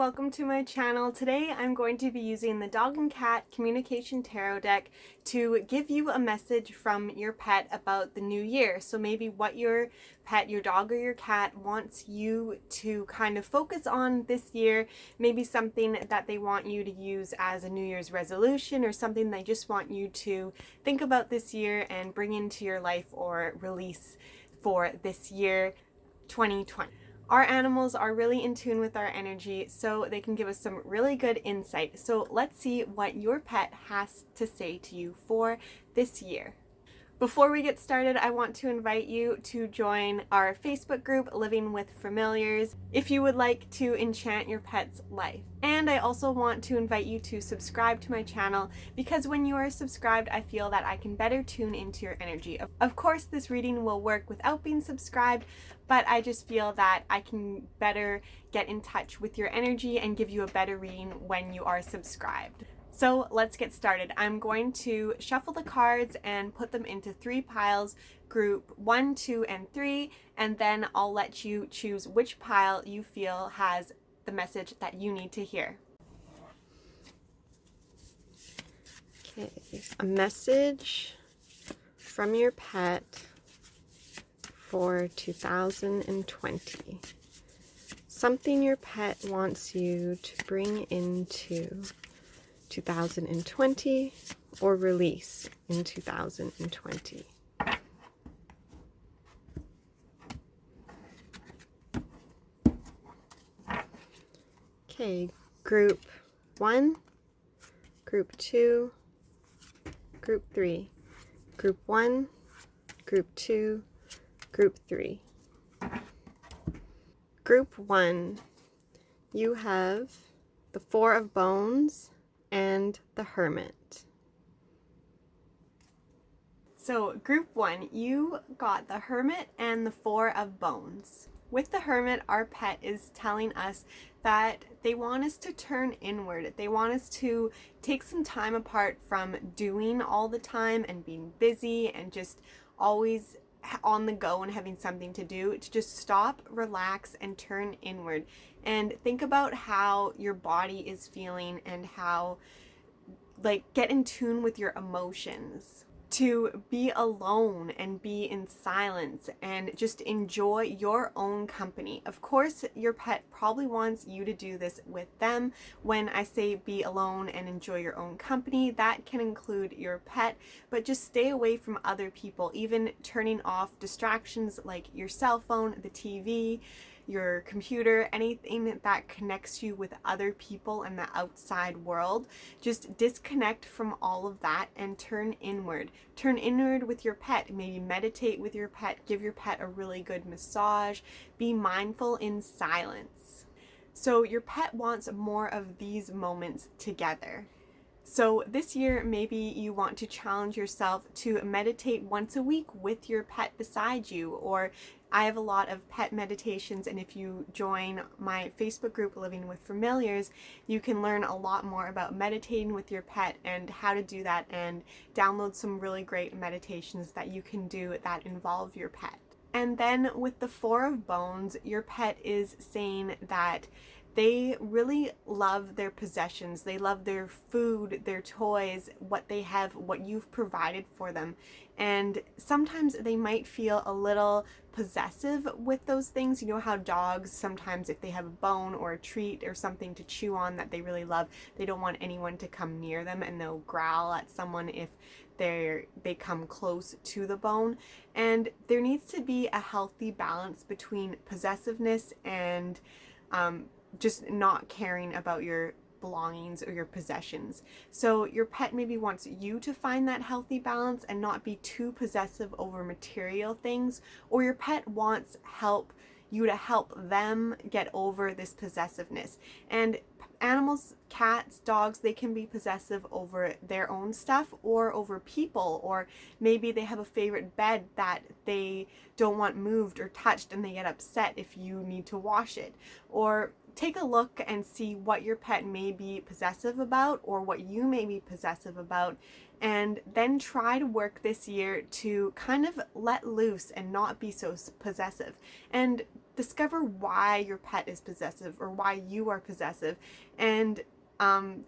welcome to my channel. Today I'm going to be using the Dog and Cat Communication Tarot deck to give you a message from your pet about the new year. So maybe what your pet, your dog or your cat, wants you to kind of focus on this year, maybe something that they want you to use as a New Year's resolution or something they just want you to think about this year and bring into your life or release for this year 2020. Our animals are really in tune with our energy, so they can give us some really good insight. So let's see what your pet has to say to you for this year. Before we get started, I want to invite you to join our Facebook group, Living with Familiars, if you would like to enchant your pet's life. And I also want to invite you to subscribe to my channel, because when you are subscribed, I feel that I can better tune into your energy. Of course, this reading will work without being subscribed, but I just feel that I can better get in touch with your energy and give you a better reading when you are subscribed. So let's get started. I'm going to shuffle the cards and put them into 3 piles, group 1, 2, and 3, and then I'll let you choose which pile you feel has the message that you need to hear. Okay, a message from your pet for 2020. Something your pet wants you to bring into 2020 or release in 2020. Okay, group 1, group 2, group 3. Group 1, group 2, group 3. Group 1, you have the 4 of Bones and the Hermit. So group 1, you got the Hermit and the 4 of Bones. With the Hermit, our pet is telling us that they want us to turn inward. They want us to take some time apart from doing all the time and being busy and just always on the go and having something to do, to just stop, relax, and turn inward and think about how your body is feeling and how, get in tune with your emotions, to be alone and be in silence and just enjoy your own company. Of course, your pet probably wants you to do this with them. When I say be alone and enjoy your own company, that can include your pet, but just stay away from other people, even turning off distractions like your cell phone, the TV, your computer, anything that connects you with other people and the outside world. Just disconnect from all of that and turn inward. Turn inward with your pet. Maybe meditate with your pet. Give your pet a really good massage. Be mindful in silence. So your pet wants more of these moments together. So this year, maybe you want to challenge yourself to meditate once a week with your pet beside you, or I have a lot of pet meditations, and if you join my Facebook group, Living with Familiars, you can learn a lot more about meditating with your pet and how to do that, and download some really great meditations that you can do that involve your pet. And then with the 4 of Bones, your pet is saying that they really love their possessions. They love their food, their toys, what they have, what you've provided for them. And sometimes they might feel a little possessive with those things. You know how dogs sometimes, if they have a bone or a treat or something to chew on that they really love, they don't want anyone to come near them, and they'll growl at someone if they come close to the bone. And there needs to be a healthy balance between possessiveness and just not caring about your belongings or your possessions. So your pet maybe wants you to find that healthy balance and not be too possessive over material things, or your pet wants you to help them get over this possessiveness. And animals, cats, dogs, they can be possessive over their own stuff or over people, or maybe they have a favorite bed that they don't want moved or touched and they get upset if you need to wash it. Or take a look and see what your pet may be possessive about or what you may be possessive about, and then try to work this year to kind of let loose and not be so possessive. And discover why your pet is possessive or why you are possessive. And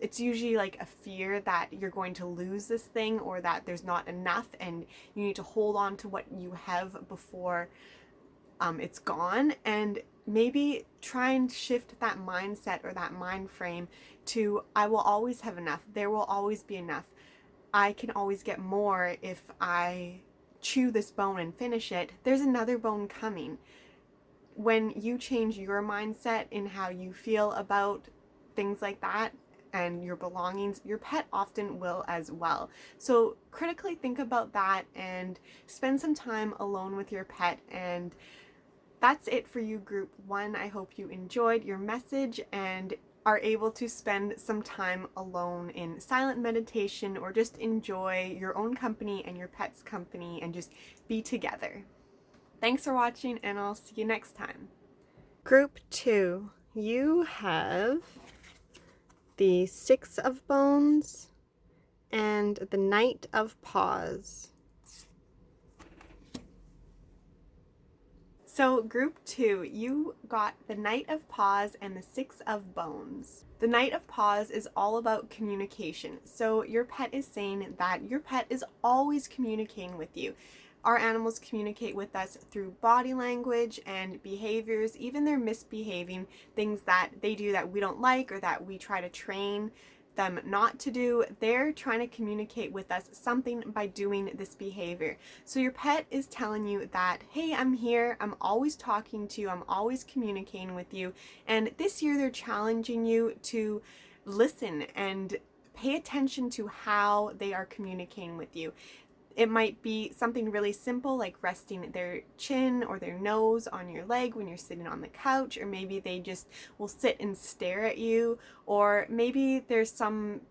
it's usually like a fear that you're going to lose this thing, or that there's not enough and you need to hold on to what you have before it's gone. And maybe try and shift that mindset or that mind frame to, I will always have enough. There will always be enough. I can always get more if I chew this bone and finish it. There's another bone coming. When you change your mindset in how you feel about things like that and your belongings, your pet often will as well. So critically think about that and spend some time alone with your pet. And that's it for you, group 1. I hope you enjoyed your message and are able to spend some time alone in silent meditation, or just enjoy your own company and your pet's company and just be together. Thanks for watching, and I'll see you next time. Group 2, you have the 6 of Bones and the Knight of Paws. So group 2, you got the Knight of Paws and the 6 of Bones. The Knight of Paws is all about communication. So your pet is saying that your pet is always communicating with you. Our animals communicate with us through body language and behaviors. Even they're misbehaving, things that they do that we don't like or that we try to train them not to do, they're trying to communicate with us something by doing this behavior. So your pet is telling you that, hey, I'm here, I'm always talking to you, I'm always communicating with you. And this year they're challenging you to listen and pay attention to how they are communicating with you. It might be something really simple like resting their chin or their nose on your leg when you're sitting on the couch, or maybe they just will sit and stare at you, or maybe there's some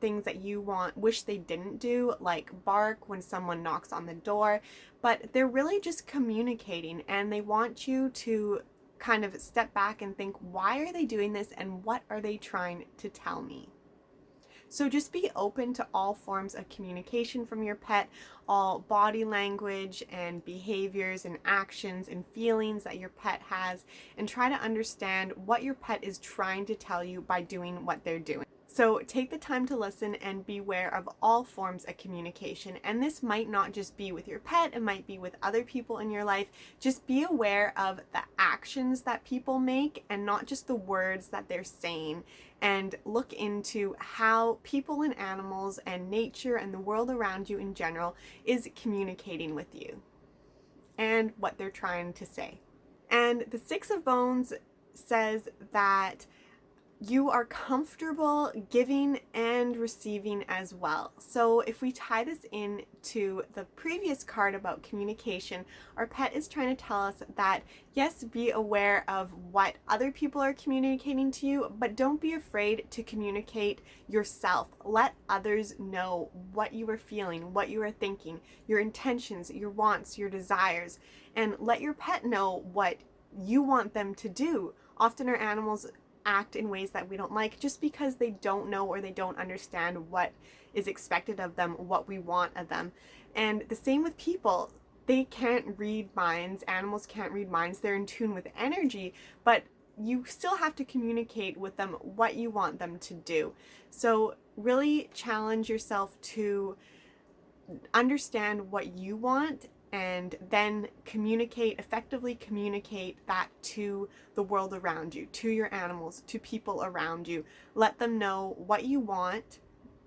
things that you wish they didn't do, like bark when someone knocks on the door. But they're really just communicating, and they want you to kind of step back and think, why are they doing this and what are they trying to tell me? So just be open to all forms of communication from your pet, all body language and behaviors and actions and feelings that your pet has, and try to understand what your pet is trying to tell you by doing what they're doing. So take the time to listen and beware of all forms of communication. And this might not just be with your pet, it might be with other people in your life. Just be aware of the actions that people make and not just the words that they're saying. And look into how people and animals and nature and the world around you in general is communicating with you and what they're trying to say. And the 6 of Bones says that you are comfortable giving and receiving as well. So if we tie this in to the previous card about communication, our pet is trying to tell us that, yes, be aware of what other people are communicating to you, but don't be afraid to communicate yourself. Let others know what you are feeling, what you are thinking, your intentions, your wants, your desires, and let your pet know what you want them to do. Often our animals act in ways that we don't like just because they don't know or they don't understand what is expected of them, what we want of them. And the same with people. They can't read minds. Animals can't read minds. They're in tune with energy, but you still have to communicate with them what you want them to do. So really challenge yourself to understand what you want, and then effectively communicate that to the world around you, to your animals, to people around you. Let them know what you want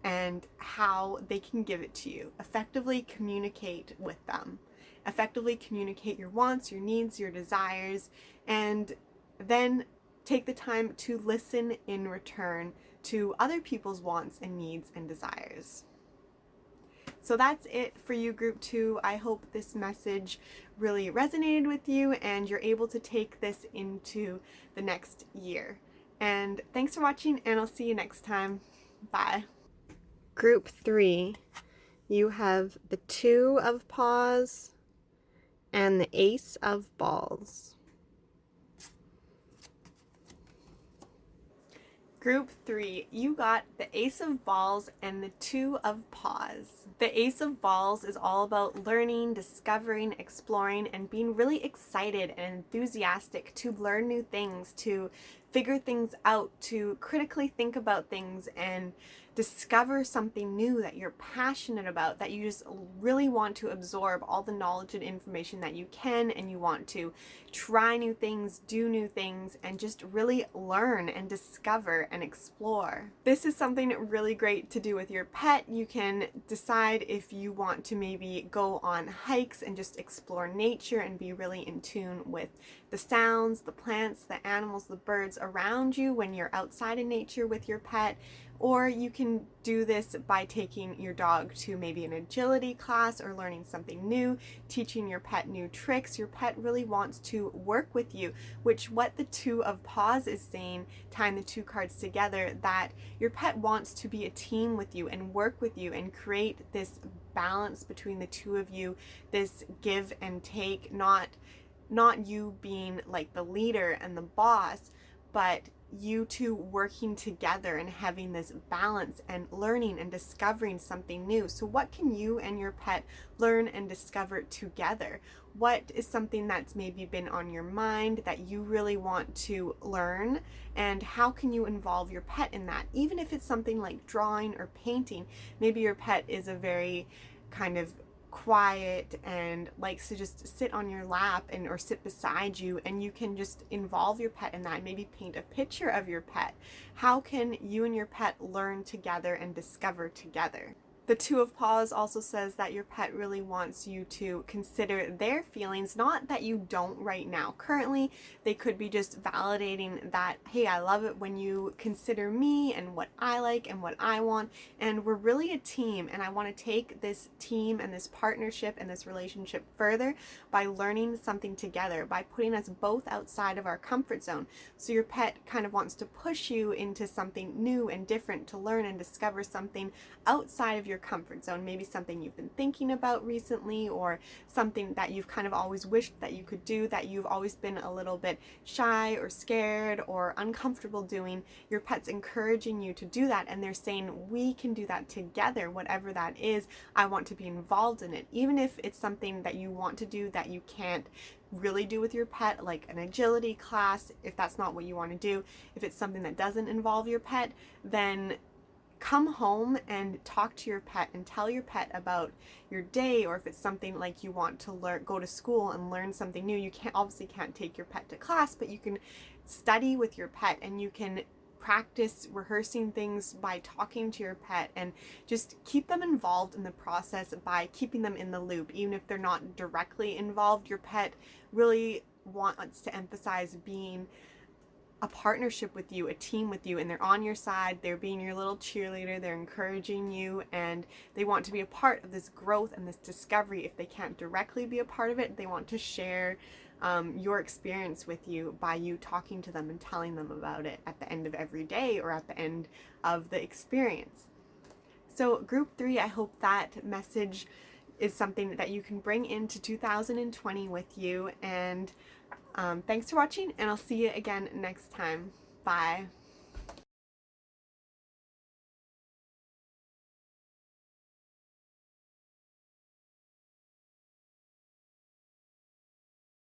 and how they can give it to you. Effectively communicate with them. Effectively communicate your wants, your needs, your desires, and then take the time to listen in return to other people's wants and needs and desires. So that's it for you, group 2. I hope this message really resonated with you and you're able to take this into the next year. And thanks for watching, and I'll see you next time. Bye. Group 3, you have the 2 of Paws and the Ace of Balls. Group 3, you got the Ace of Balls and the Two of Paws. The Ace of Balls is all about learning, discovering, exploring, and being really excited and enthusiastic to learn new things, to figure things out, to critically think about things and discover something new that you're passionate about, that you just really want to absorb all the knowledge and information that you can, and you want to try new things, do new things, and just really learn and discover and explore. This is something really great to do with your pet. You can decide if you want to maybe go on hikes and just explore nature and be really in tune with the sounds, the plants, the animals, the birds around you when you're outside in nature with your pet. Or you can do this by taking your dog to maybe an agility class or learning something new, teaching your pet new tricks. Your pet really wants to work with you, which what the Two of Paws is saying, tying the two cards together, that your pet wants to be a team with you and work with you and create this balance between the two of you, this give and take, not you being like the leader and the boss, but you two working together and having this balance and learning and discovering something new. So what can you and your pet learn and discover together? What is something that's maybe been on your mind that you really want to learn, and how can you involve your pet in that? Even if it's something like drawing or painting, maybe your pet is a very kind of quiet and likes to just sit on your lap and or sit beside you, and you can just involve your pet in that, maybe paint a picture of your pet. How can you and your pet learn together and discover together? The Two of Paws also says that your pet really wants you to consider their feelings, not that you don't right now. Currently, they could be just validating that, hey, I love it when you consider me and what I like and what I want, and we're really a team, and I want to take this team and this partnership and this relationship further by learning something together, by putting us both outside of our comfort zone. So your pet kind of wants to push you into something new and different, to learn and discover something outside of your comfort zone, maybe something you've been thinking about recently, or something that you've kind of always wished that you could do, that you've always been a little bit shy or scared or uncomfortable doing. Your pet's encouraging you to do that, and they're saying, we can do that together, whatever that is. I want to be involved in it, even if it's something that you want to do that you can't really do with your pet, like an agility class. If that's not what you want to do, if it's something that doesn't involve your pet, then come home and talk to your pet and tell your pet about your day. Or if it's something like you want to learn, go to school and learn something new, you obviously can't take your pet to class, but you can study with your pet, and you can practice rehearsing things by talking to your pet, and just keep them involved in the process by keeping them in the loop. Even if they're not directly involved, your pet really wants to emphasize being a partnership with you, a team with you, and they're on your side, they're being your little cheerleader, they're encouraging you, and they want to be a part of this growth and this discovery. If they can't directly be a part of it, they want to share your experience with you by you talking to them and telling them about it at the end of every day or at the end of the experience. So group 3, I hope that message is something that you can bring into 2020 with you, and thanks for watching, and I'll see you again next time. Bye.